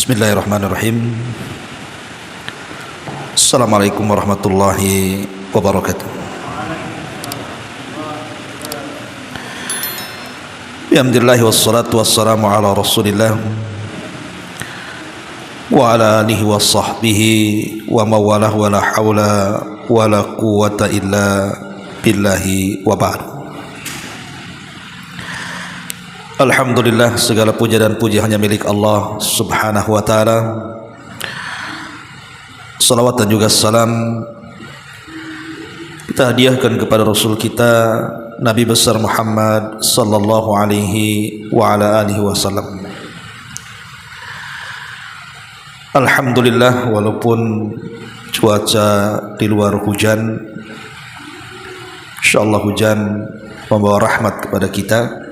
Bismillahirrahmanirrahim. Assalamualaikum warahmatullahi wabarakatuh. Alhamdulillah wassalatu wassalamu ala Rasulillah wa ala alihi wa sahbihi wa mawalah wa la hawla wa la quwwata illa billahi wa ba'd. Alhamdulillah, segala puja dan puji hanya milik Allah subhanahu wa ta'ala. Salawat dan juga salam kita hadiahkan kepada Rasul kita Nabi besar Muhammad sallallahu alaihi wa ala alihi wasallam. Alhamdulillah, walaupun cuaca di luar hujan, insyaallah hujan membawa rahmat kepada kita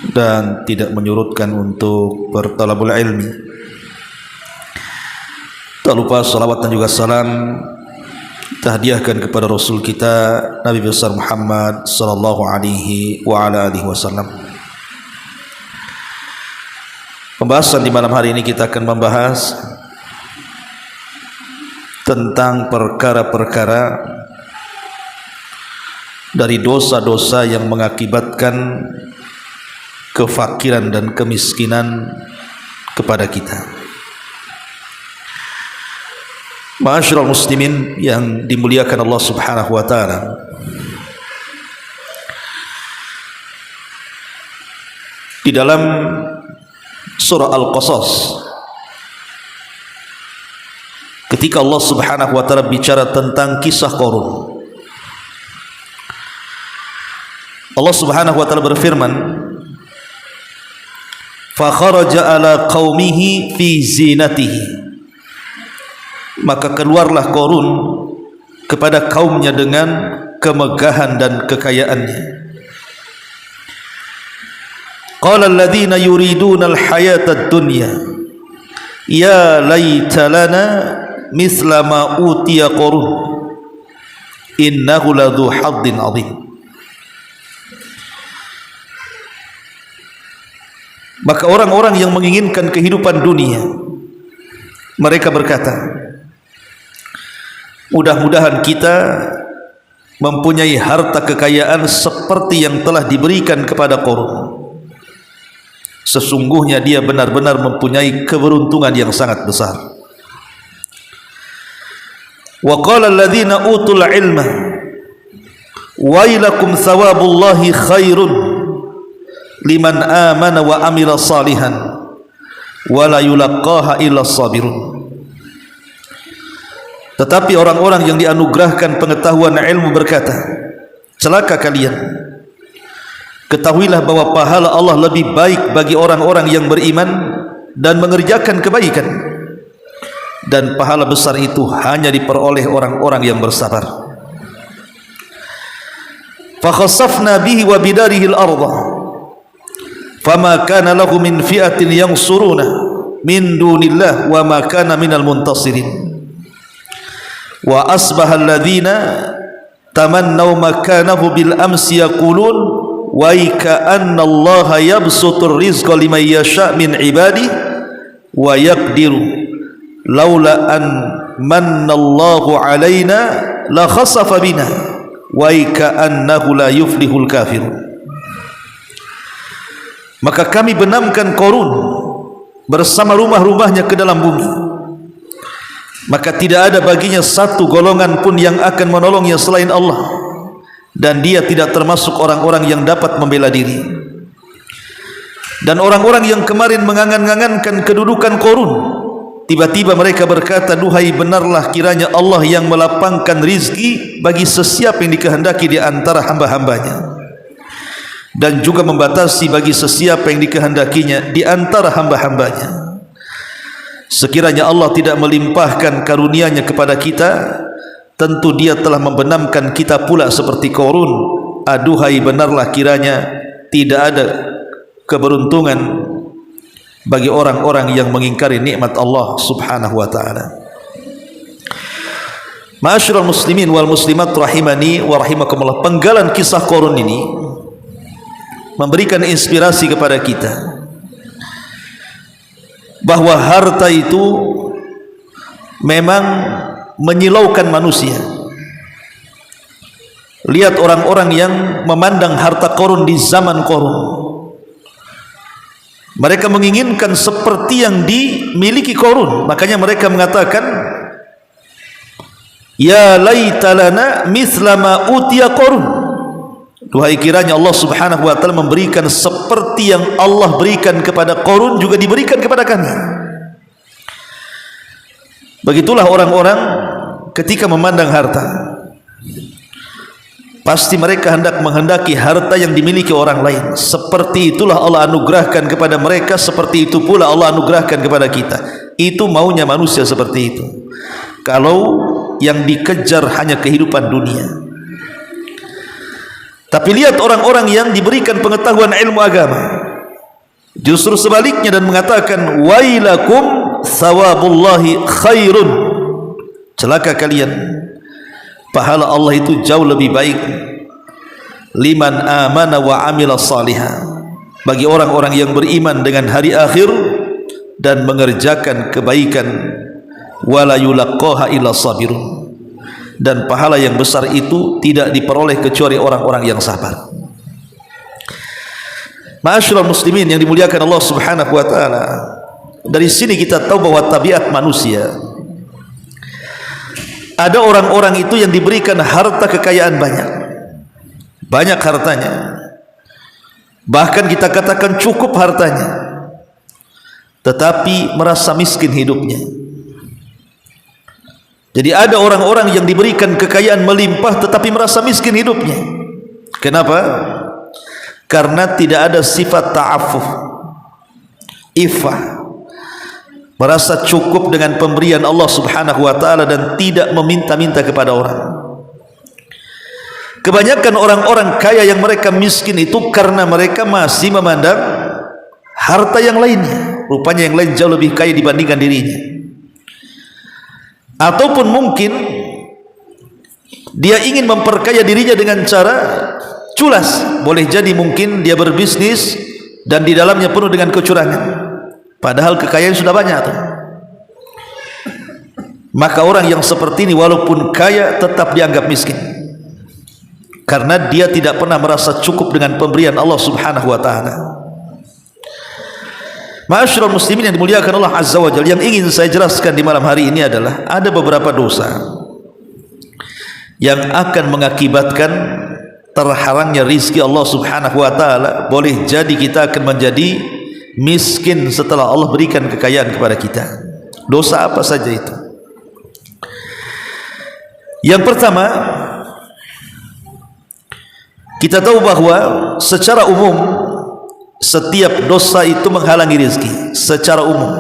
dan tidak menyurutkan untuk bertalabul ilmi. Tak lupa salawat dan juga salam kita hadiahkan kepada Rasul kita Nabi besar Muhammad sallallahu alaihi wa ala alihi wasallam. Pembahasan di malam hari ini kita akan membahas tentang perkara-perkara dari dosa-dosa yang mengakibatkan kefakiran dan kemiskinan kepada kita. Ma'asyiral muslimin yang dimuliakan Allah subhanahu wa ta'ala, di dalam surah Al-Qasas, ketika Allah subhanahu wa ta'ala bicara tentang kisah Qarun, Allah subhanahu wa ta'ala berfirman, fakharaja ala qaumihi fi zinatihi, maka keluarlah Qarun kepada kaumnya dengan kemegahan dan kekayaannya. Qala alladhina yuriduna alhayata ad-dunya ya laita lana mithla ma utiya Qarun innahu ladhu haddin adhim. Maka orang-orang yang menginginkan kehidupan dunia, mereka berkata, mudah-mudahan kita mempunyai harta kekayaan seperti yang telah diberikan kepada Qarun. Sesungguhnya dia benar-benar mempunyai keberuntungan yang sangat besar. Wa qala alladhina utul ilma wailakum thawabullahi khairun liman amana wa amila salihan wa la yulaqaha illa sabirun. Tetapi orang-orang yang dianugerahkan pengetahuan ilmu berkata, celaka kalian, ketahuilah bahwa pahala Allah lebih baik bagi orang-orang yang beriman dan mengerjakan kebaikan, dan pahala besar itu hanya diperoleh orang-orang yang bersabar. Fa khassafna bihi wa bidarihi al-ardha fama kana lahu min fi'atin yansuruna min dunillah wa ma kana minal muntasirin wa asbaha alladhina tamannaw makanahu bil amsi yaqulun wa ka'anna allaha yabsutur rizqa liman yasha' min ibadihi wa yaqdiru laula an manna allahu alaina la khasafa bina wa ka'annahu la yuflihul kafirun. Maka kami benamkan Qarun bersama rumah-rumahnya ke dalam bumi, maka tidak ada baginya satu golongan pun yang akan menolongnya selain Allah, dan dia tidak termasuk orang-orang yang dapat membela diri. Dan orang-orang yang kemarin mengangan-angankan kedudukan Qarun, tiba-tiba mereka berkata, duhai, benarlah kiranya Allah yang melapangkan rizki bagi sesiapa yang dikehendaki di antara hamba-hambanya, dan juga membatasi bagi sesiapa yang dikehendakinya di antara hamba-hambanya. Sekiranya Allah tidak melimpahkan karunia-Nya kepada kita, tentu Dia telah membenamkan kita pula seperti Qarun. Aduhai, benarlah kiranya tidak ada keberuntungan bagi orang-orang yang mengingkari nikmat Allah subhanahu wa ta'ala. Ma'asyiral muslimin wal muslimat rahimani wa rahimakumullah, penggalan kisah Qarun ini memberikan inspirasi kepada kita bahwa harta itu memang menyilaukan manusia. Lihat orang-orang yang memandang harta Qarun di zaman Qarun, mereka menginginkan seperti yang dimiliki Qarun. Makanya mereka mengatakan, ya laita lana mithla ma utiya Qarun. Duhai kiranya Allah Subhanahu wa taala memberikan seperti yang Allah berikan kepada Qarun juga diberikan kepada kami. Begitulah orang-orang ketika memandang harta, pasti mereka menghendaki harta yang dimiliki orang lain. Seperti itulah Allah anugerahkan kepada mereka, seperti itu pula Allah anugerahkan kepada kita. Itu maunya manusia seperti itu. Kalau yang dikejar hanya kehidupan dunia. Tapi lihat orang-orang yang diberikan pengetahuan ilmu agama, justru sebaliknya, dan mengatakan, wailakum thawabullahi khairun. Celaka kalian, pahala Allah itu jauh lebih baik. Liman amana wa amila salihah, bagi orang-orang yang beriman dengan hari akhir dan mengerjakan kebaikan. Wala yulaqqaha illa sabirun, dan pahala yang besar itu tidak diperoleh kecuali orang-orang yang sabar. Ma'asyiral muslimin yang dimuliakan Allah Subhanahu wa taala, dari sini kita tahu bahwa tabiat manusia, ada orang-orang itu yang diberikan harta kekayaan banyak hartanya, bahkan kita katakan cukup hartanya, tetapi merasa miskin hidupnya. Jadi ada orang-orang yang diberikan kekayaan melimpah tetapi merasa miskin hidupnya. Kenapa? Karena tidak ada sifat ta'affuf, iffah, merasa cukup dengan pemberian Allah Subhanahu wa taala dan tidak meminta-minta kepada orang. Kebanyakan orang-orang kaya yang mereka miskin itu karena mereka masih memandang harta yang lainnya, rupanya yang lain jauh lebih kaya dibandingkan dirinya. Ataupun mungkin dia ingin memperkaya dirinya dengan cara culas. Boleh jadi mungkin dia berbisnis dan di dalamnya penuh dengan kecurangan, padahal kekayaan sudah banyak tuh. Maka orang yang seperti ini walaupun kaya tetap dianggap miskin, karena dia tidak pernah merasa cukup dengan pemberian Allah Subhanahu wa taala. Ma'asyiral muslimin yang dimuliakan Allah Azza wa Jalla, yang ingin saya jelaskan di malam hari ini adalah ada beberapa dosa yang akan mengakibatkan terhalangnya rizki Allah Subhanahu wa taala. Boleh jadi kita akan menjadi miskin setelah Allah berikan kekayaan kepada kita. Dosa apa saja itu? Yang pertama, kita tahu bahwa secara umum setiap dosa itu menghalangi rezeki. Secara umum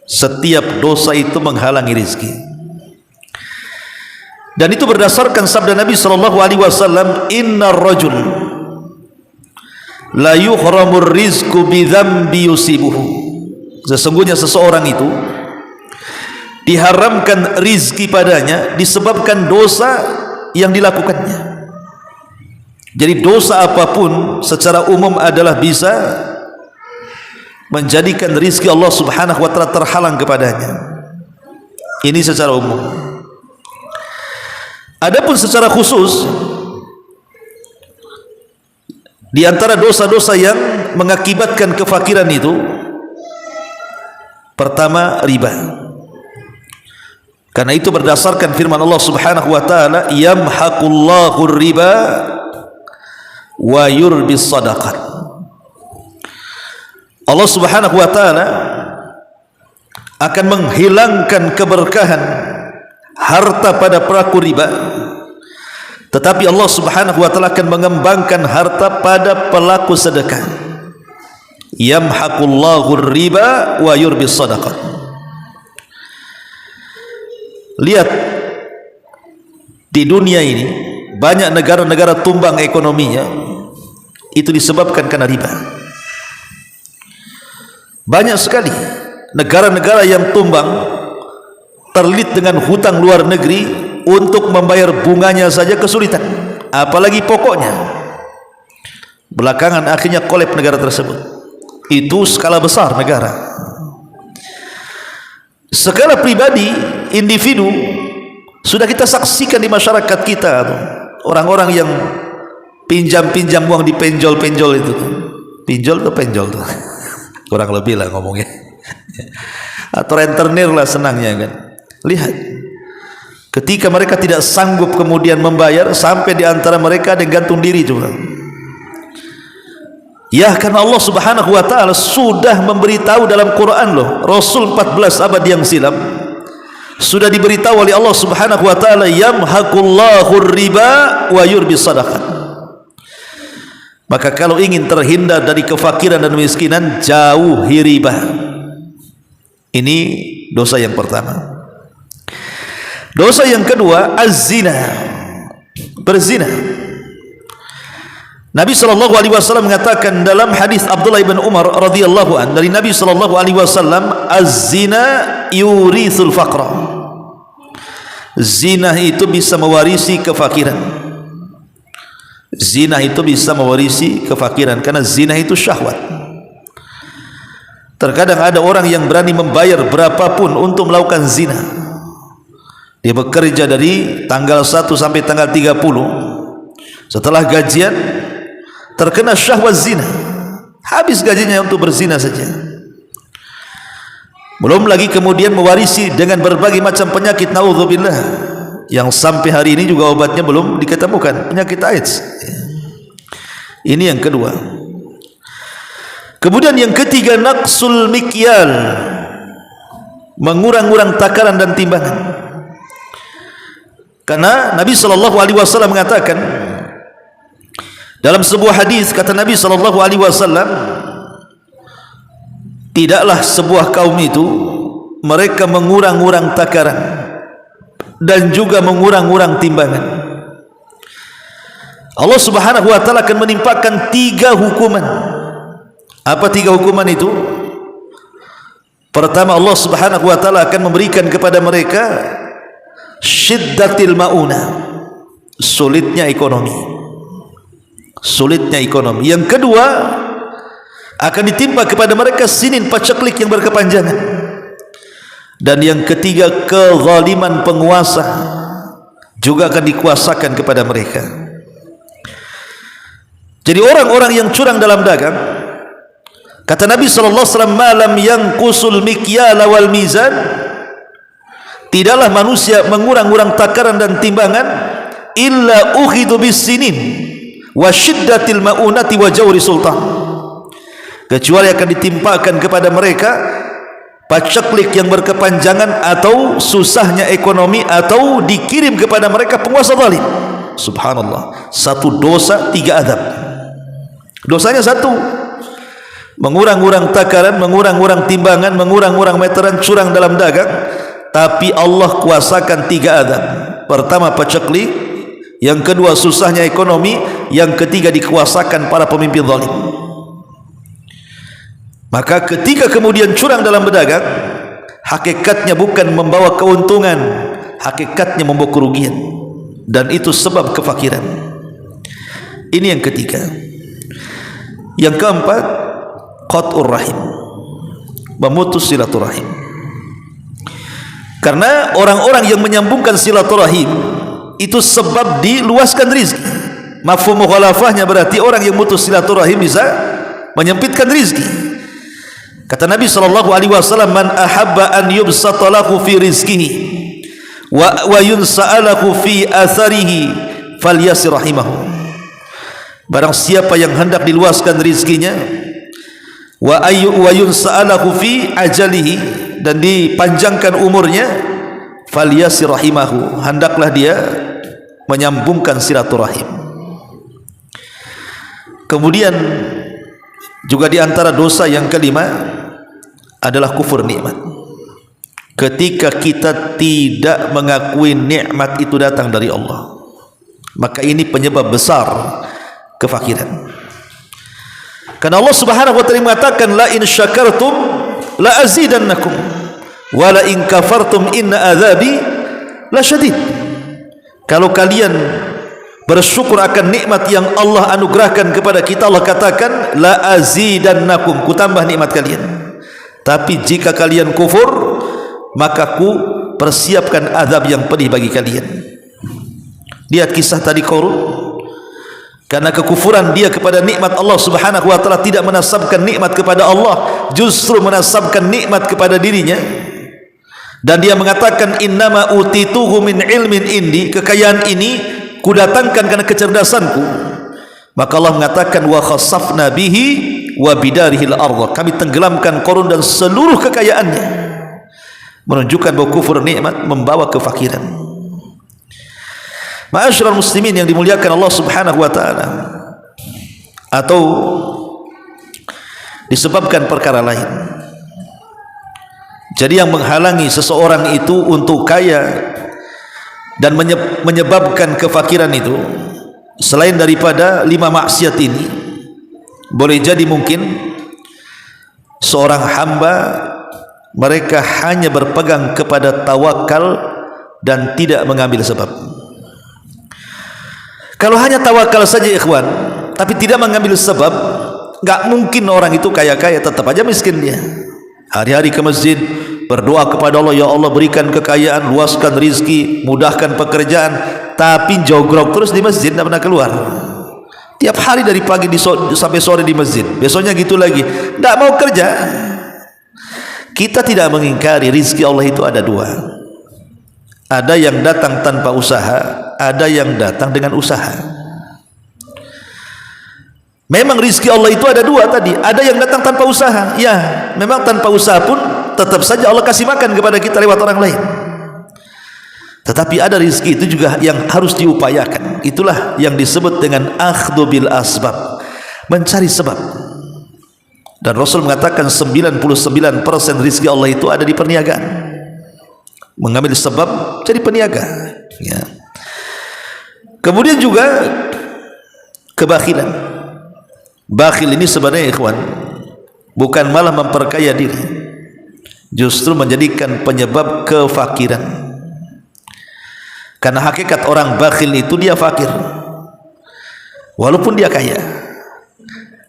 setiap dosa itu menghalangi rezeki, dan itu berdasarkan sabda Nabi SAW, innar rajul la yuhramur rizqu bidzambi yusibuhu. Sesungguhnya seseorang itu diharamkan rizki padanya disebabkan dosa yang dilakukannya. Jadi dosa apapun secara umum adalah bisa menjadikan rizki Allah Subhanahu wa taala terhalang kepadanya. Ini secara umum. Adapun secara khusus, di antara dosa-dosa yang mengakibatkan kefakiran itu, pertama riba. Karena itu berdasarkan firman Allah Subhanahu wa taala, yamhaqullahu riba wa yurbis sadaqat. Allah Subhanahu wa taala akan menghilangkan keberkahan harta pada pelaku riba, tetapi Allah Subhanahu wa taala akan mengembangkan harta pada pelaku sedekah. Yamhaqullahu riba wa yurbis sadaqat. Lihat di dunia ini banyak negara-negara tumbang ekonominya itu disebabkan karena riba. Banyak sekali negara-negara yang tumbang terlilit dengan hutang luar negeri, untuk membayar bunganya saja kesulitan, apalagi pokoknya. Belakangan akhirnya kolab negara tersebut. Itu skala besar negara. skala pribadi, individu, sudah kita saksikan di masyarakat kita, orang-orang yang pinjam uang di penjol-penjol itu, pinjol atau penjol tuh, kurang lebih lah ngomongnya, atau rentenir lah senangnya kan. Lihat, ketika mereka tidak sanggup kemudian membayar, sampai di antara mereka ada yang gantung diri juga. Ya, karena Allah Subhanahu wa taala sudah memberitahu dalam Quran loh. Rasul 14 abad yang silam sudah diberitahu oleh Allah Subhanahu wa taala, yamhaqullahu riba wa yurbi sadaqat. Maka kalau ingin terhindar dari kefakiran dan kemiskinan, jauhi riba. Ini dosa yang pertama. Dosa yang kedua, az-zina, berzina. Nabi SAW mengatakan dalam hadis Abdullah bin Umar radhiyallahu an, dari Nabi SAW, az-zina yurithul faqra. Zina itu bisa mewarisi kefakiran. Zina itu bisa mewarisi kefakiran, karena zina itu syahwat. Terkadang ada orang yang berani membayar berapapun untuk melakukan zina. Dia bekerja dari tanggal 1 sampai tanggal 30. Setelah gajian terkena syahwat zina, habis gajinya untuk berzina saja. Belum lagi kemudian mewarisi dengan berbagai macam penyakit, naudzubillah, yang sampai hari ini juga obatnya belum diketemukan, penyakit AIDS. Ini yang kedua. Kemudian yang ketiga, naqsul mikyal, mengurang-urang takaran dan timbangan. Karena Nabi SAW mengatakan dalam sebuah hadis, kata Nabi SAW, tidaklah sebuah kaum itu mereka mengurang-urang takaran dan juga mengurang-urang timbangan. Allah Subhanahu wa taala akan menimpakan 3 hukuman. Apa 3 hukuman itu? Pertama, Allah Subhanahu wa taala akan memberikan kepada mereka syiddatil mauna, sulitnya ekonomi. Sulitnya ekonomi. Yang kedua, akan ditimpa kepada mereka sinin paceklik yang berkepanjangan. Dan yang ketiga, kezaliman penguasa juga akan dikuasakan kepada mereka. Jadi orang-orang yang curang dalam dagang, kata Nabi SAW, malam yang kusul mikyala wal mizan, tidaklah manusia mengurang-urang takaran dan timbangan, illa ukhidu bis sinin wa syiddatil maunati wa jawri sultan, kecuali akan ditimpakan kepada mereka paceklik yang berkepanjangan atau susahnya ekonomi, atau dikirim kepada mereka penguasa zalim. Subhanallah, 1 dosa 3 azab. Dosanya 1, mengurang-urang takaran, mengurang-urang timbangan, mengurang-urang meteran, curang dalam dagang. Tapi Allah kuasakan 3 azab. Pertama paceklik, yang kedua susahnya ekonomi, yang ketiga dikuasakan para pemimpin zalim. Maka ketika kemudian curang dalam berdagang, hakikatnya bukan membawa keuntungan, hakikatnya membawa kerugian, dan itu sebab kefakiran. Ini yang ketiga. Yang keempat, qat'ur rahim, memutus silaturahim. Karena orang-orang yang menyambungkan silaturahim itu sebab diluaskan rizki. Mafhum mukhalafahnya berarti orang yang memutus silaturahim bisa menyempitkan rizki. Kata Nabi SAW, man ahabba an yubsata lahu fi rizkihi wa yunsa'alahu fi atharihi falyasir rahimahu. Barang siapa yang hendak diluaskan rizkinya, wa yunsa'alahu fi ajalihi, dan dipanjangkan umurnya, falyasir rahimahu, hendaklah dia menyambungkan silaturahim. Kemudian juga di antara dosa yang kelima adalah kufur nikmat. Ketika kita tidak mengakui nikmat itu datang dari Allah, maka ini penyebab besar kefakiran. Karena Allah Subhanahu wa taala mengatakan, la in syakartum la azidannakum wa la in kafartum inna adzabi lasyadid. Kalau kalian bersyukur akan nikmat yang Allah anugerahkan kepada kita, Allah katakan la azidannakum, ku tambah nikmat kalian. Tapi jika kalian kufur, maka ku persiapkan azab yang pedih bagi kalian. Lihat kisah tadi Qarun. Karena kekufuran dia kepada nikmat Allah Subhanahu wa taala, tidak menasabkan nikmat kepada Allah, justru menasabkan nikmat kepada dirinya. Dan dia mengatakan innama utituhu min ilmin indi, kekayaan ini kudatangkan karena kecerdasanku. Maka Allah mengatakan wa khasafna bihi wa bidarihil ardh, kami tenggelamkan Qarun dan seluruh kekayaannya, menunjukkan bahwa kufur nikmat membawa kefakiran. Ma'asyiral muslimin yang dimuliakan Allah Subhanahu wa taala, atau disebabkan perkara lain. Jadi yang menghalangi seseorang itu untuk kaya dan menyebabkan kefakiran itu, selain daripada 5 maksiat ini, boleh jadi mungkin seorang hamba mereka hanya berpegang kepada tawakal dan tidak mengambil sebab. Kalau hanya tawakal saja ikhwan, tapi tidak mengambil sebab, enggak mungkin orang itu kaya-kaya, tetap aja miskin dia. Hari-hari ke masjid berdoa kepada Allah, ya Allah berikan kekayaan, luaskan rizki, mudahkan pekerjaan, tapi jogrok terus di masjid, tidak pernah keluar. Tiap hari dari pagi sampai sore di masjid, besoknya gitu lagi, tidak mau kerja. Kita tidak mengingkari rizki Allah itu ada 2. Ada yang datang tanpa usaha, ada yang datang dengan usaha. Memang rizki Allah itu ada 2 tadi. Ada yang datang tanpa usaha, ya memang tanpa usaha pun tetap saja Allah kasih makan kepada kita lewat orang lain. Tetapi ada rizki itu juga yang harus diupayakan. Itulah yang disebut dengan akhdhu bil asbab, mencari sebab. Dan Rasul mengatakan 99% rizki Allah itu ada di perniagaan. Mengambil sebab jadi peniaga, ya. Kemudian juga kebakhilan. Bakhil ini sebenarnya ikhwan bukan malah memperkaya diri, justru menjadikan penyebab kefakiran. Karena hakikat orang bakhil itu dia fakir walaupun dia kaya,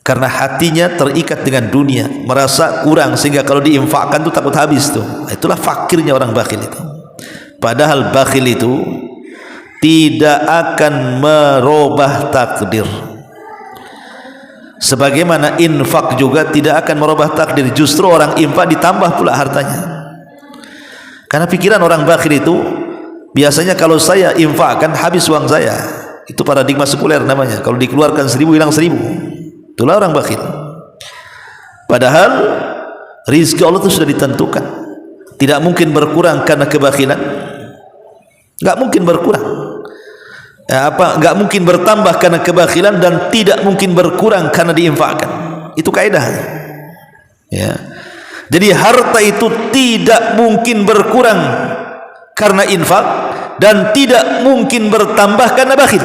karena hatinya terikat dengan dunia, merasa kurang sehingga kalau diinfakkan itu takut habis tuh. Itulah fakirnya orang bakhil itu. Padahal bakhil itu tidak akan merubah takdir, sebagaimana infak juga tidak akan merubah takdir. Justru orang infak ditambah pula hartanya. Karena pikiran orang bakhil itu biasanya kalau saya infakkan habis uang saya. Itu paradigma sekuler namanya. Kalau dikeluarkan 1000 hilang 1000. Itulah orang bakhil. Padahal rizki Allah itu sudah ditentukan, tidak mungkin berkurang karena kebakhilan, enggak mungkin berkurang. Enggak mungkin bertambah karena kebakhilan, dan tidak mungkin berkurang karena diinfakkan. Itu kaidahnya. Ya. Jadi harta itu tidak mungkin berkurang karena infak dan tidak mungkin bertambah karena bakhil.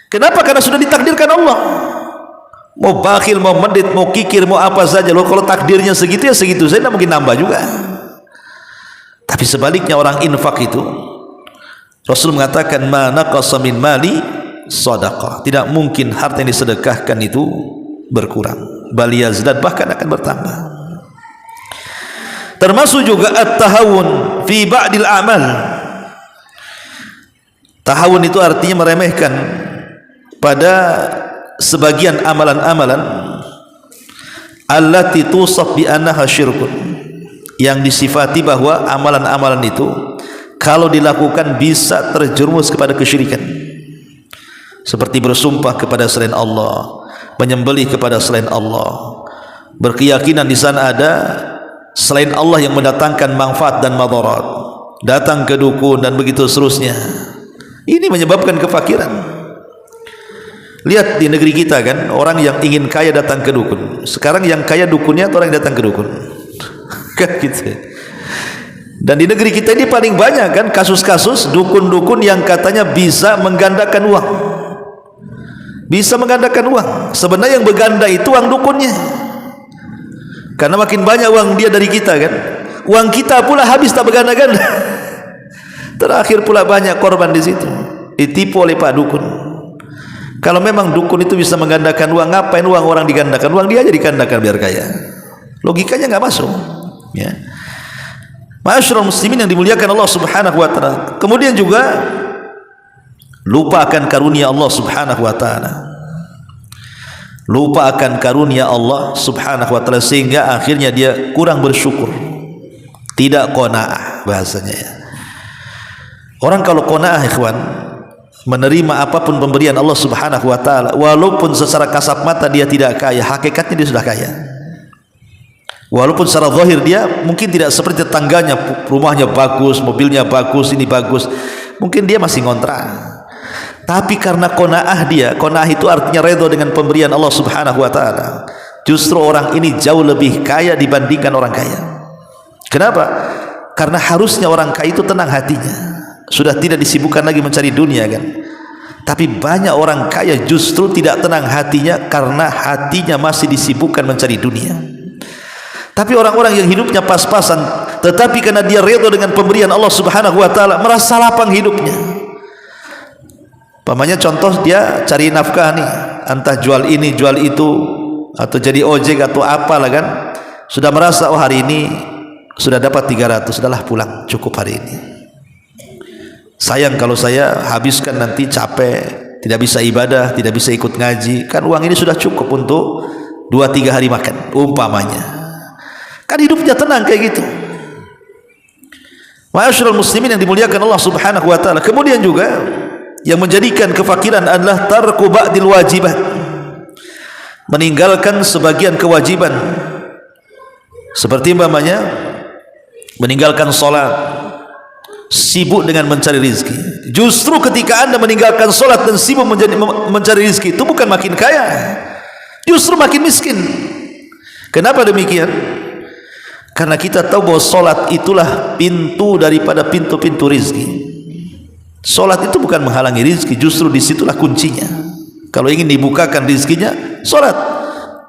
Kenapa? Karena sudah ditakdirkan Allah. Mau bakhil, mau medit, mau kikir, mau apa saja loh, kalau takdirnya segitu ya segitu, saya tidak mungkin nambah juga. Tapi sebaliknya orang infak itu, Rasul mengatakan ma naqasa min mali shadaqah, tidak mungkin harta yang disedekahkan itu berkurang, bal yazdad, bahkan akan bertambah. Termasuk juga at-tahawun fi ba'dil a'mal. Tahawun itu artinya meremehkan pada sebagian amalan-amalan allati tusaf bi annaha syirkun, yang disifati bahwa amalan-amalan itu kalau dilakukan bisa terjerumus kepada kesyirikan, seperti bersumpah kepada selain Allah, menyembelih kepada selain Allah, berkeyakinan di sana ada selain Allah yang mendatangkan manfaat dan madarat, datang ke dukun dan begitu seterusnya. Ini menyebabkan kefakiran. Lihat di negeri kita kan, orang yang ingin kaya datang ke dukun. Sekarang yang kaya dukunnya atau orang yang datang ke dukun? Kan gitu. Dan di negeri kita ini paling banyak kan kasus-kasus dukun-dukun yang katanya bisa menggandakan uang. Bisa menggandakan uang. Sebenarnya yang berganda itu uang dukunnya. Karena makin banyak uang dia dari kita kan, uang kita pula habis tak berganda-ganda. Terakhir pula banyak korban di situ, ditipu oleh pak dukun. Kalau memang dukun itu bisa menggandakan uang, ngapain uang orang digandakan? Uang dia aja digandakan biar kaya. Logikanya nggak masuk. Ya. Ma'asyiral muslimin yang dimuliakan Allah Subhanahu wa taala. Kemudian juga lupa akan karunia Allah Subhanahu wa taala. Lupa akan karunia Allah Subhanahu wa taala sehingga akhirnya dia kurang bersyukur. Tidak qanaah bahasanya ya. Orang kalau qanaah ikhwan, menerima apapun pemberian Allah Subhanahu wa taala, walaupun secara kasat mata dia tidak kaya, hakikatnya dia sudah kaya. Walaupun secara zahir dia mungkin tidak seperti tetangganya, rumahnya bagus, mobilnya bagus, ini bagus, mungkin dia masih ngontrak. Tapi karena qanaah dia, qanaah itu artinya redha dengan pemberian Allah Subhanahu wa taala. Justru orang ini jauh lebih kaya dibandingkan orang kaya. Kenapa? Karena harusnya orang kaya itu tenang hatinya, sudah tidak disibukkan lagi mencari dunia kan. Tapi banyak orang kaya justru tidak tenang hatinya karena hatinya masih disibukkan mencari dunia. Tapi orang-orang yang hidupnya pas-pasan, tetapi karena dia redha dengan pemberian Allah Subhanahu wa taala, merasa lapang hidupnya. Pamannya contoh dia cari nafkah nih, entah jual ini, jual itu, atau jadi ojek atau apalah kan, sudah merasa oh hari ini sudah dapat 300, sudahlah pulang, cukup hari ini. Sayang kalau saya habiskan nanti capek, tidak bisa ibadah, tidak bisa ikut ngaji, kan uang ini sudah cukup untuk 2-3 hari makan umpamanya. Kan hidupnya tenang kayak gitu. Ma'asyiral muslimin yang dimuliakan Allah Subhanahu wa taala. Kemudian juga yang menjadikan kefakiran adalah tarku ba'dil wajibat, meninggalkan sebagian kewajiban, seperti umpamanya meninggalkan salat, sibuk dengan mencari rizki. Justru ketika anda meninggalkan salat dan sibuk mencari rizki, itu bukan makin kaya, justru makin miskin. Kenapa demikian? Karena kita tahu bahwa salat itulah pintu daripada pintu-pintu rizki. Salat itu bukan menghalangi rizki, justru disitulah kuncinya. Kalau ingin dibukakan rizkinya, salat.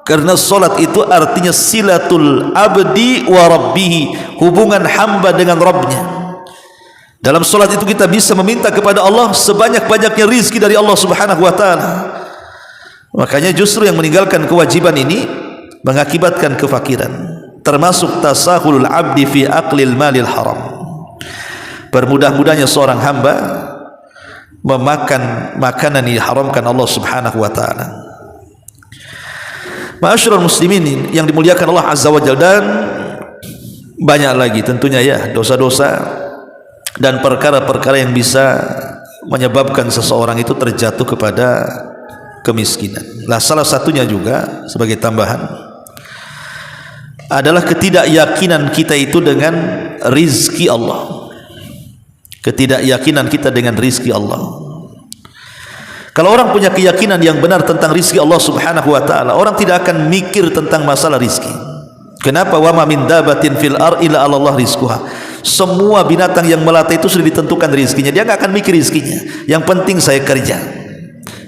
Karena salat itu artinya silatul abdi wa rabbih, hubungan hamba dengan Rabbnya. Dalam salat itu kita bisa meminta kepada Allah sebanyak-banyaknya rizki dari Allah Subhanahu wa taala. Makanya justru yang meninggalkan kewajiban ini mengakibatkan kefakiran. Termasuk tasahulul abdi fi aqlil malil haram. Bermudah-mudahnya seorang hamba memakan makanan yang diharamkan Allah Subhanahu wa taala. Ma'asyiral muslimin yang dimuliakan Allah Azza wa Jalla, dan banyak lagi tentunya ya dosa-dosa dan perkara-perkara yang bisa menyebabkan seseorang itu terjatuh kepada kemiskinan. Lah salah satunya juga sebagai tambahan adalah ketidakyakinan kita itu dengan rizki Allah. Ketidakyakinan kita dengan rizki Allah. Kalau orang punya keyakinan yang benar tentang rizki Allah Subhanahu wa taala, orang tidak akan mikir tentang masalah rizki. Kenapa? Wa ma min dabatin fil ardi illa 'ala Allah rizquha. Semua binatang yang melata itu sudah ditentukan rizkinya. Dia enggak akan mikir rizkinya. Yang penting saya kerja.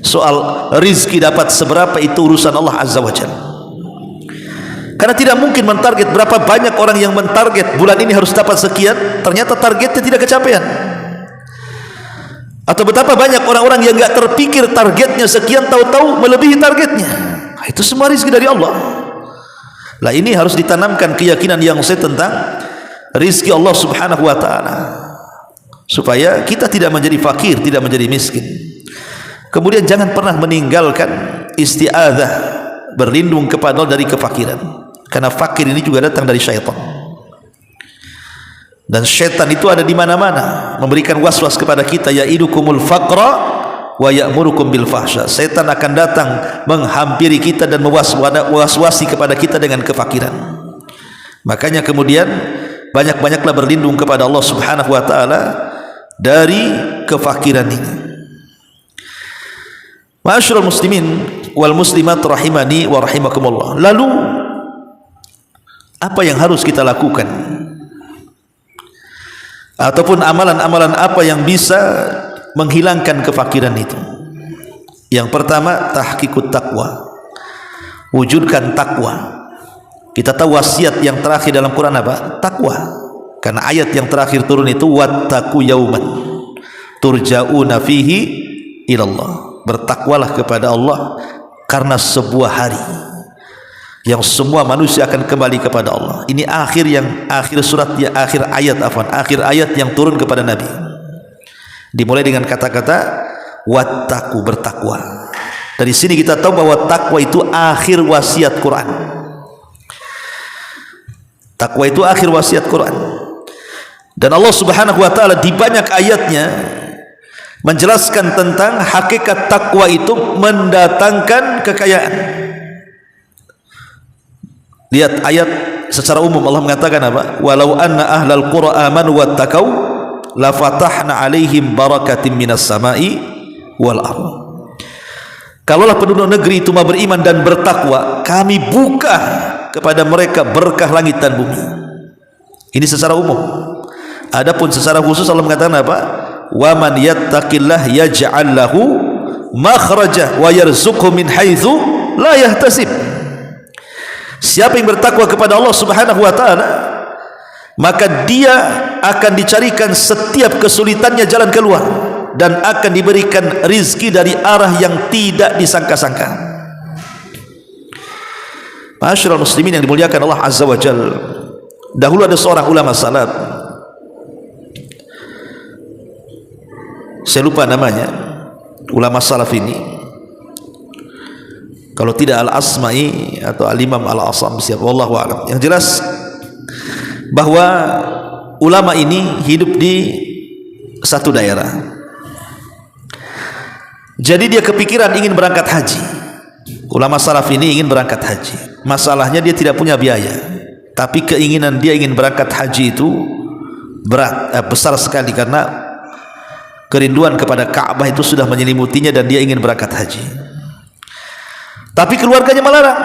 Soal rizki dapat seberapa itu urusan Allah Azza wa Jalla. Karena tidak mungkin mentarget. Berapa banyak orang yang mentarget bulan ini harus dapat sekian, ternyata targetnya tidak kecapean. Atau betapa banyak orang-orang yang enggak terpikir targetnya sekian, tahu-tahu melebihi targetnya. Itu semua rizki dari Allah. Lah ini harus ditanamkan keyakinan yang sehat tentang rizki Allah Subhanahu wa taala, supaya kita tidak menjadi fakir, tidak menjadi miskin. Kemudian jangan pernah meninggalkan isti'adzah, berlindung kepada Allah dari kefakiran. Karena fakir ini juga datang dari syaitan. Dan syaitan itu ada di mana-mana, memberikan was-was kepada kita, ya'idukumul faqra wa ya'murukum bil fahsya. Syaitan akan datang menghampiri kita dan mewaswasi kepada kita dengan kefakiran. Makanya kemudian banyak-banyaklah berlindung kepada Allah Subhanahu wa taala dari kefakiran ini. Ma'asyiral muslimin wal muslimat rahimani wa rahimakumullah. Lalu apa yang harus kita lakukan? Ataupun amalan-amalan apa yang bisa menghilangkan kefakiran itu? Yang pertama, tahqiqut taqwa. Wujudkan takwa. Kita tahu wasiat yang terakhir dalam Quran apa? Takwa. Karena ayat yang terakhir turun itu wattaqu yauman turja'una fihi ilallah. Bertakwalah kepada Allah karena sebuah hari yang semua manusia akan kembali kepada Allah. Ini akhir surat, ya, akhir ayat yang turun kepada Nabi. Dimulai dengan kata-kata wattaqu, bertakwa. Dari sini kita tahu bahwa takwa itu akhir wasiat Quran. Takwa itu akhir wasiat Quran. Dan Allah Subhanahu wa taala di banyak ayatnya menjelaskan tentang hakikat takwa itu mendatangkan kekayaan. Lihat ayat secara umum Allah mengatakan apa? Walau anna ahlal qura amanu wattaqau la fatahna alaihim barakatim minas samai wal ardh. Kalaulah penduduk negeri itu mau beriman dan bertakwa, kami buka kepada mereka berkah langit dan bumi. Ini secara umum. Adapun secara khusus Allah mengatakan apa? Wa man yattaqillah yaj'al lahu makhraja wa yarzuqhu min haitsu la yahtasib. Siapa yang bertakwa kepada Allah Subhanahu wa taala, maka dia akan dicarikan setiap kesulitannya jalan keluar dan akan diberikan rizki dari arah yang tidak disangka-sangka. Ma'asyiral muslimin yang dimuliakan Allah Azza wa Jalla, dahulu ada seorang ulama salaf, saya lupa namanya, ulama salaf ini, kalau tidak Al-Asma'i atau Al-Imam Al-Asam, siapa, wallahu a'lam. Yang jelas bahwa ulama ini hidup di satu daerah. Jadi dia kepikiran ingin berangkat haji. Ulama salaf ini ingin berangkat haji. Masalahnya dia tidak punya biaya, tapi keinginan dia ingin berangkat haji itu besar sekali, karena kerinduan kepada Ka'bah itu sudah menyelimutinya dan dia ingin berangkat haji. Tapi keluarganya melarang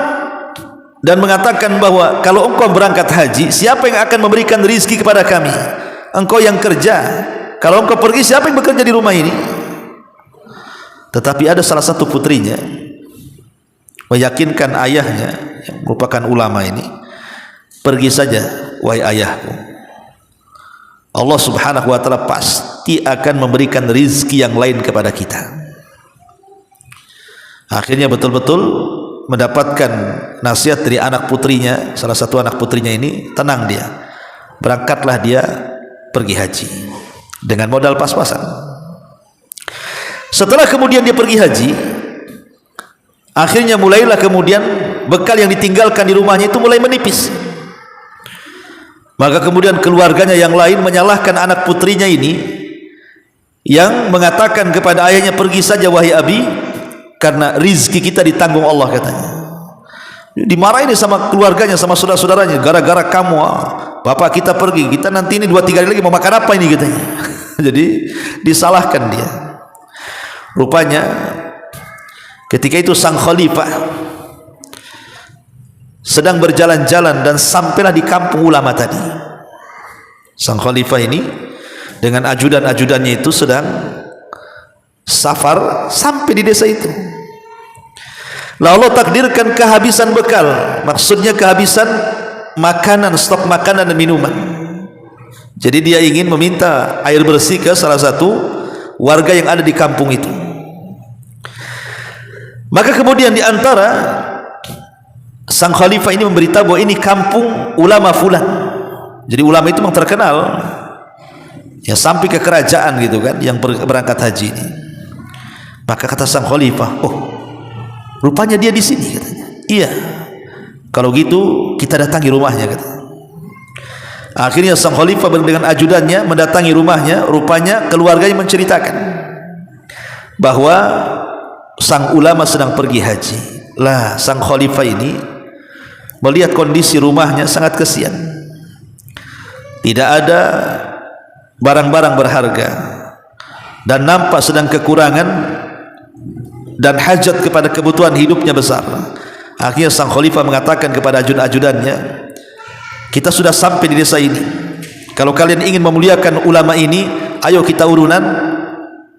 dan mengatakan bahwa kalau engkau berangkat haji, siapa yang akan memberikan rizki kepada kami? Engkau yang kerja. Kalau engkau pergi, siapa yang bekerja di rumah ini? Tetapi ada salah satu putrinya meyakinkan ayahnya yang merupakan ulama ini, pergi saja wahai ayahku, Allah Subhanahu wa taala pasti akan memberikan rizki yang lain kepada kita. Akhirnya betul-betul mendapatkan nasihat dari anak putrinya, salah satu anak putrinya ini, tenang dia, berangkatlah dia pergi haji dengan modal pas-pasan. Setelah kemudian dia pergi haji, akhirnya mulailah kemudian bekal yang ditinggalkan di rumahnya itu mulai menipis. Maka kemudian keluarganya yang lain menyalahkan anak putrinya ini, yang mengatakan kepada ayahnya, pergi saja wahai abi, karena rizki kita ditanggung Allah, katanya. Dimarahin sama keluarganya, sama saudara-saudaranya, gara-gara kamu, bapak kita pergi, kita nanti ini 2-3 hari lagi mau makan apa ini, katanya. Jadi disalahkan dia. Rupanya ketika itu sang khalifah sedang berjalan-jalan dan sampailah di kampung ulama tadi. Sang khalifah ini dengan ajudan-ajudannya itu sedang safar sampai di desa itu. Lalu Allah takdirkan kehabisan bekal, maksudnya kehabisan makanan, stok makanan dan minuman. Jadi dia ingin meminta air bersih ke salah satu warga yang ada di kampung itu. Maka kemudian di antara sang khalifah ini memberitahu bahwa ini kampung ulama fulan. Jadi ulama itu memang terkenal, ya, sampai ke kerajaan gitu kan, yang berangkat haji ini. Maka kata sang khalifah, oh, rupanya dia di sini, katanya. Iya, kalau gitu kita datangi rumahnya, katanya. Akhirnya sang khalifah dengan ajudannya mendatangi rumahnya. Rupanya keluarganya menceritakan bahwa sang ulama sedang pergi haji. Lah, sang khalifah ini melihat kondisi rumahnya sangat kesian, tidak ada barang-barang berharga dan nampak sedang kekurangan dan hajat kepada kebutuhan hidupnya besar. Akhirnya sang khalifah mengatakan kepada ajudan-ajudannya, kita sudah sampai di desa ini, kalau kalian ingin memuliakan ulama ini, ayo kita urunan,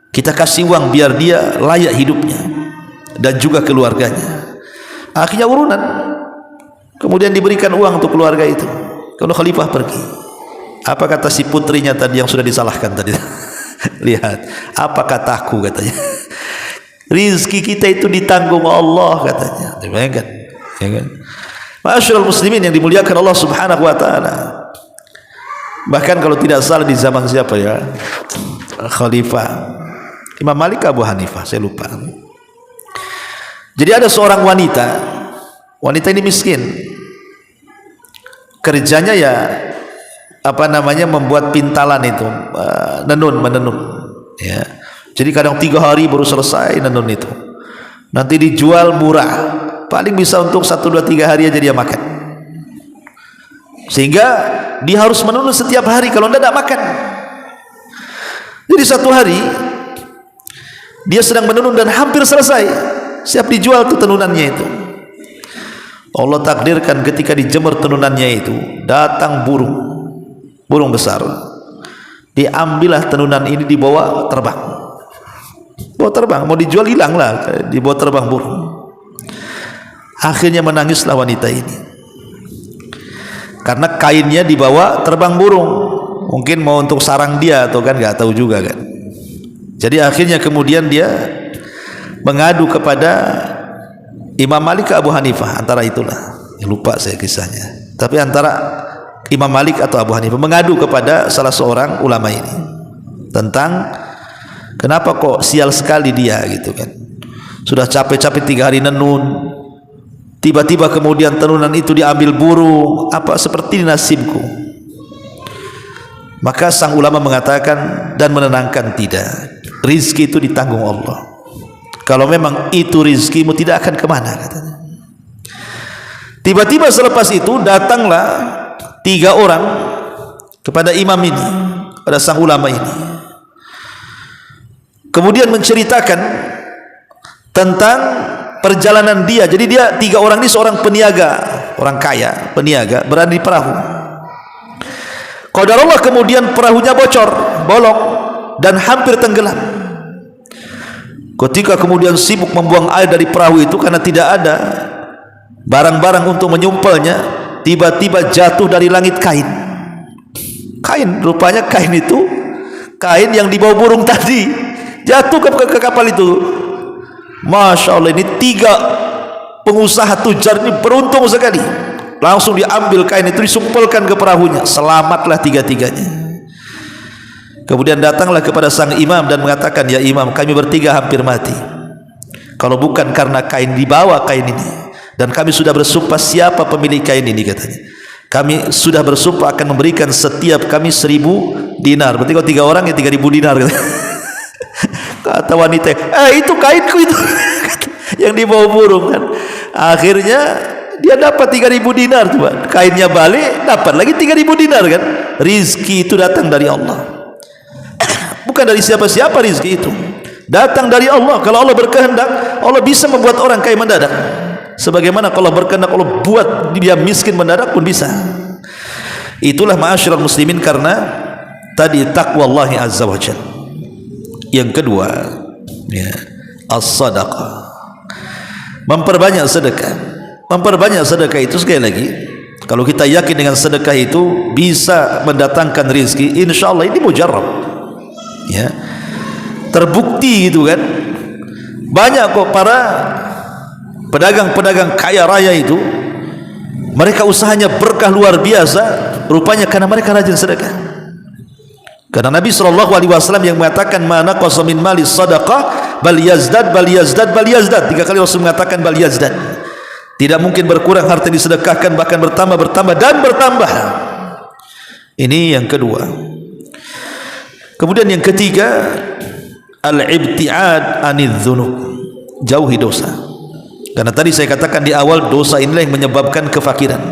kita kasih uang biar dia layak hidupnya dan juga keluarganya. Akhirnya urunan, kemudian diberikan uang untuk keluarga itu. Kalau khalifah pergi, apa kata si putrinya tadi yang sudah disalahkan tadi? Lihat, apa kataku, katanya, rizki kita itu ditanggung Allah, katanya. Dibayangkan, ya kan? Ma'asyiral muslimin yang dimuliakan Allah Subhanahu wa taala. Bahkan kalau tidak salah di zaman siapa ya? Khalifah Imam Malik Abu Hanifah, saya lupa. Jadi ada seorang wanita ini miskin. Kerjanya ya membuat pintalan itu, menenun ya. Jadi kadang 3 hari baru selesai menenun itu. Nanti dijual murah, paling bisa untuk 1, 2, 3 hari aja dia makan. Sehingga dia harus menenun setiap hari, kalau tidak makan. Jadi satu hari dia sedang menenun dan hampir selesai, siap dijual tuh tenunannya itu. Allah takdirkan ketika dijemur tenunannya itu, datang burung besar. Diambillah tenunan ini, dibawa terbang. Mau dijual hilang lah, dibawa terbang burung. Akhirnya menangislah wanita ini, karena kainnya dibawa terbang burung. Mungkin mau untuk sarang dia atau kan, nggak tahu juga kan. Jadi akhirnya kemudian dia mengadu kepada Imam Malik ke Abu Hanifah, antara itulah, lupa saya kisahnya, tapi antara Imam Malik atau Abu Hanifah mengadu kepada salah seorang ulama ini tentang kenapa kok sial sekali dia gitu kan. Sudah capek-capek 3 hari nenun, tiba-tiba kemudian tenunan itu diambil burung, apa seperti nasibku. Maka sang ulama mengatakan dan menenangkan, tidak, rizki itu ditanggung Allah. Kalau memang itu rizkimu, tidak akan kemana, katanya. Tiba-tiba selepas itu datanglah 3 orang kepada imam ini, pada sang ulama ini, kemudian menceritakan tentang perjalanan dia. Jadi dia 3 orang ini seorang peniaga, orang kaya, peniaga, berada di perahu. Qadarullah kemudian perahunya bocor, bolong dan hampir tenggelam. Ketika kemudian sibuk membuang air dari perahu itu karena tidak ada barang-barang untuk menyumpelnya, tiba-tiba jatuh dari langit kain. Rupanya kain itu kain yang dibawa burung tadi, jatuh ke kapal itu. Masya Allah, ini 3 pengusaha tujar ini beruntung sekali. Langsung diambil kain itu, disumpelkan ke perahunya, selamatlah 3-tiganya. Kemudian datanglah kepada sang imam dan mengatakan, ya imam, kami bertiga hampir mati kalau bukan karena kain, dibawa kain ini, dan kami sudah bersumpah. Siapa pemilik kain ini, katanya. Kami sudah bersumpah akan memberikan setiap kami 1000 dinar. Berarti kalau 3 orang ya 3000 dinar. Kata wanita, itu kainku itu yang dibawa burung kan. Akhirnya dia dapat 3000 dinar tuh, kainnya balik, dapat lagi 3000 dinar kan. Rizki itu datang dari Allah, bukan dari siapa-siapa. Rizki itu datang dari Allah. Kalau Allah berkehendak, Allah bisa membuat orang kaya mendadak. Sebagaimana kalau berkehendak Allah buat dia miskin mendadak pun bisa. Itulah ma'asyiral muslimin, karena tadi taqwallahi azza wa jalla. Yang kedua, ya, as-sadaqah, memperbanyak sedekah. Memperbanyak sedekah itu, sekali lagi, kalau kita yakin dengan sedekah itu bisa mendatangkan rizki, insyaallah ini mujarrab, ya, terbukti itu kan. Banyak kok para pedagang-pedagang kaya raya itu, mereka usahanya berkah luar biasa, rupanya karena mereka rajin sedekah. Karena Nabi SAW yang mengatakan, mana naqasa min mali sadaqah bal yazdad bal yazdad bal yazdad. 3 kali Rasul mengatakan bal yazdad. Tidak mungkin berkurang harta yang disedekahkan, bahkan bertambah dan bertambah. Ini yang kedua. Kemudian yang ketiga, al-ibtiad anidz dzunub, jauhi dosa. Karena tadi saya katakan di awal, dosa inilah yang menyebabkan kefakiran.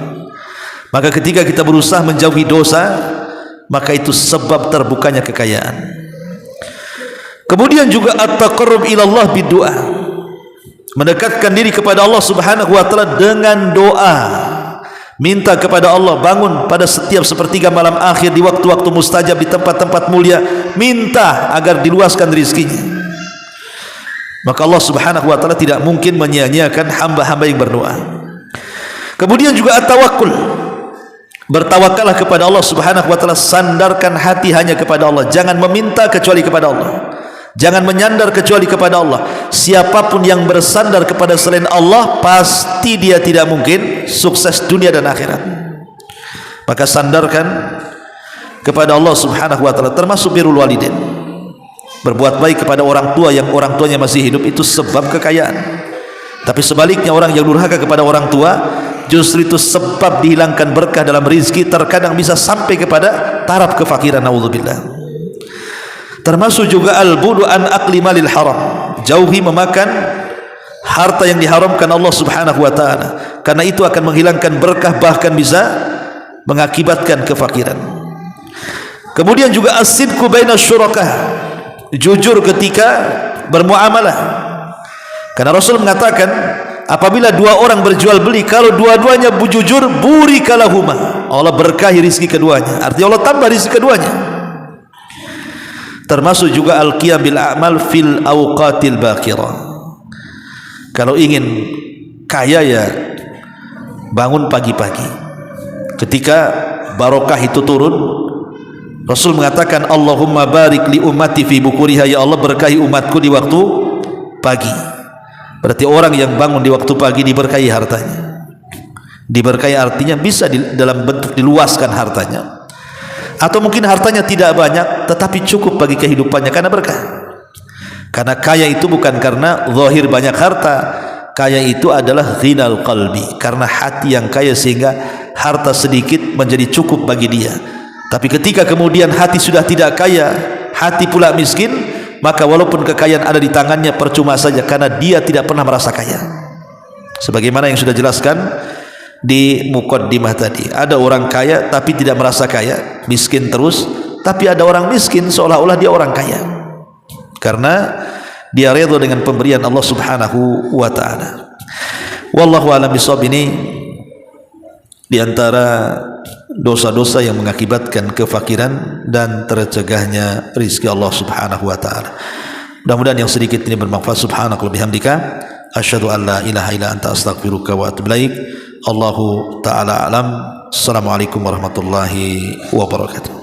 Maka ketika kita berusaha menjauhi dosa, maka itu sebab terbukanya kekayaan. Kemudian juga at-taqarrub ila Allah bid-du'a, mendekatkan diri kepada Allah Subhanahu wa taala dengan doa. Minta kepada Allah, bangun pada setiap sepertiga malam akhir di waktu-waktu mustajab di tempat-tempat mulia, minta agar diluaskan rezekinya. Maka Allah Subhanahu wa taala tidak mungkin menyia-nyiakan hamba-hamba yang berdoa. Kemudian juga at-tawakkul, bertawakallah kepada Allah Subhanahu wa taala, sandarkan hati hanya kepada Allah, jangan meminta kecuali kepada Allah. Jangan menyandar kecuali kepada Allah. Siapapun yang bersandar kepada selain Allah, pasti dia tidak mungkin sukses dunia dan akhirat. Maka sandarkan kepada Allah subhanahu wa ta'ala, termasuk birrul walidain. Berbuat baik kepada orang tua yang orang tuanya masih hidup, itu sebab kekayaan. Tapi sebaliknya, orang yang durhaka kepada orang tua, justru itu sebab dihilangkan berkah dalam rizki, terkadang bisa sampai kepada taraf kefakiran. Naudzubillah. Termasuk juga al-budu an akli malil haram, jauhi memakan harta yang diharamkan Allah subhanahu wa ta'ala, karena itu akan menghilangkan berkah, bahkan bisa mengakibatkan kefakiran. Kemudian juga as-sidqu baina syurakah, jujur ketika bermuamalah, karena Rasul mengatakan apabila dua orang berjual beli, kalau dua-duanya jujur, burikalahuma, Allah berkahi rizki keduanya, artinya Allah tambah rizki keduanya. Termasuk juga al-qiyam bil a'mal fil awqatil baqirah. Kalau ingin kaya, ya bangun pagi-pagi ketika barokah itu turun. Rasul mengatakan Allahumma barik li ummati fi bukuriha, ya Allah berkahi umatku di waktu pagi. Berarti orang yang bangun di waktu pagi diberkahi hartanya. Diberkahi artinya bisa dalam bentuk diluaskan hartanya, atau mungkin hartanya tidak banyak tetapi cukup bagi kehidupannya karena berkah. Karena kaya itu bukan karena zahir banyak harta, kaya itu adalah ghinal qalbi, karena hati yang kaya sehingga harta sedikit menjadi cukup bagi dia. Tapi ketika kemudian hati sudah tidak kaya, hati pula miskin, maka walaupun kekayaan ada di tangannya percuma saja, karena dia tidak pernah merasa kaya. Sebagaimana yang sudah jelaskan di muqaddimah tadi, ada orang kaya tapi tidak merasa kaya, miskin terus. Tapi ada orang miskin seolah-olah dia orang kaya, karena dia redha dengan pemberian Allah subhanahu wa ta'ala. Wallahu a'lam bishawab. Ini diantara dosa-dosa yang mengakibatkan kefakiran dan tercegahnya rizki Allah subhanahu wa ta'ala. Mudah-mudahan yang sedikit ini bermanfaat. Subhanaka wa bihamdika asyhadu an la ilaha illa anta astaghfiruka wa atubu ilaik. Allahu ta'ala alam. Assalamualaikum warahmatullahi wabarakatuh.